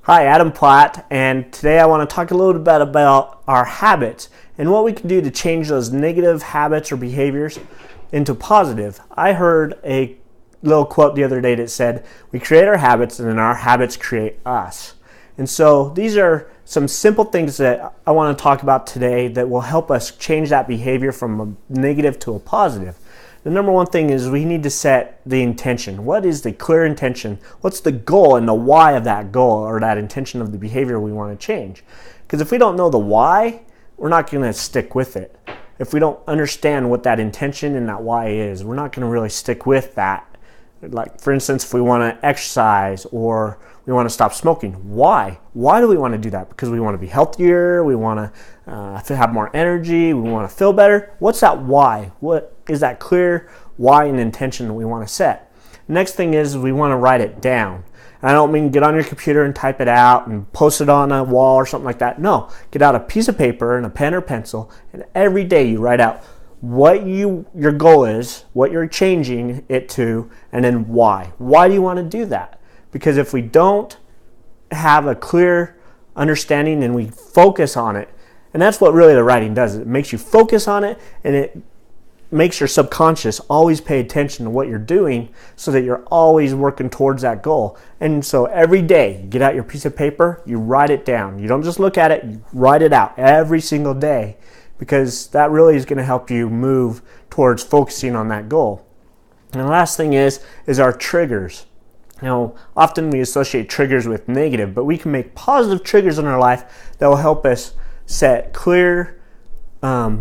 Hi, Adam Platt, and today I want to talk a little bit about our habits and what we can do to change those negative habits or behaviors into positive. I heard a little quote the other day that said, we create our habits and then our habits create us. And so these are some simple things that I want to talk about today that will help us change that behavior from a negative to a positive. The number one thing is we need to set the intention. What is the clear intention? What's the goal and the why of that goal or that intention of the behavior we want to change? Because if we don't know the why, we're not going to stick with it. If we don't understand what that intention and that why is, we're not going to really stick with that. Like, for instance, if we want to exercise or we want to stop smoking, why? Why do we want to do that? Because we want to be healthier, we want to have more energy, we want to feel better. What's that why? What is that clear why and intention that we want to set? Next thing is we want to write it down. And I don't mean get on your computer and type it out and post it on a wall or something like that. No, get out a piece of paper and a pen or pencil, and every day you write out what your goal is, what you're changing it to, and then why. Why do you want to do that? Because if we don't have a clear understanding and we focus on it, and that's what really the writing does. It makes you focus on it, and it makes your subconscious always pay attention to what you're doing so that you're always working towards that goal. And so every day, you get out your piece of paper, you write it down. You don't just look at it, you write it out every single day, because that really is going to help you move towards focusing on that goal. And the last thing is our triggers. Now, often we associate triggers with negative, but we can make positive triggers in our life that will help us set clear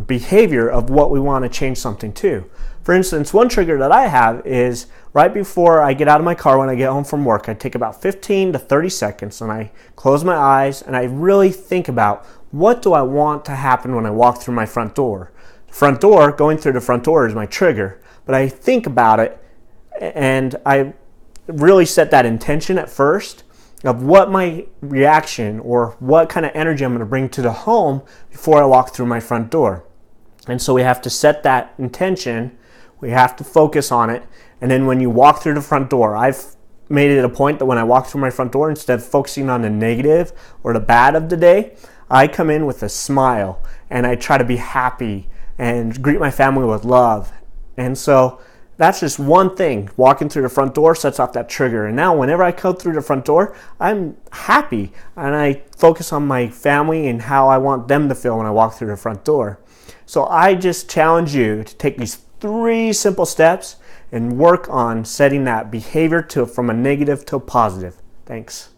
behavior of what we want to change something to. For instance, one trigger that I have is right before I get out of my car when I get home from work, I take about 15 to 30 seconds and I close my eyes and I really think about, what do I want to happen when I walk through my front door? Going through the front door is my trigger, but I think about it and I really set that intention at first of what my reaction or what kind of energy I'm going to bring to the home before I walk through my front door. And so we have to set that intention, we have to focus on it, and then when you walk through the front door, I've made it a point that when I walk through my front door, instead of focusing on the negative or the bad of the day, I come in with a smile and I try to be happy and greet my family with love. And so that's just one thing. Walking through the front door sets off that trigger. And now whenever I come through the front door, I'm happy and I focus on my family and how I want them to feel when I walk through the front door. So I just challenge you to take these 3 simple steps and work on setting that behavior from a negative to a positive. Thanks.